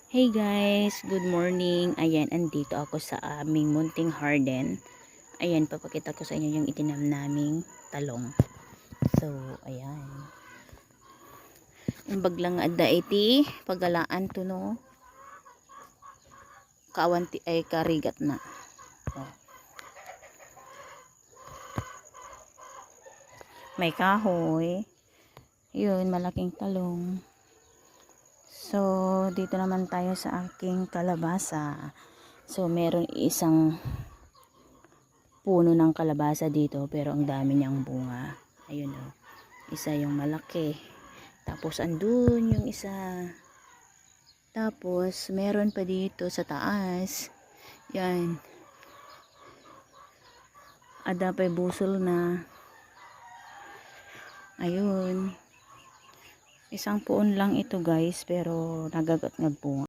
Hey guys, good morning. Ayan, andito ako sa aming munting garden. Ayan, papakita ko sa inyo yung itinam naming talong. So, ayan. Yung baglang adda iti, pagalaan to no. Kawanti ay karigat na. Oh. May kahoy. Yun, malaking talong. So, dito naman tayo sa aking kalabasa. So, meron isang puno ng kalabasa dito, pero ang dami niyang bunga. Ayun o. Isa yung malaki. Tapos, andun yung isa. Tapos, meron pa dito sa taas. Yan. Ada pa'y busol na. Ayun. Isang puon lang ito guys, pero nagagat nga bunga.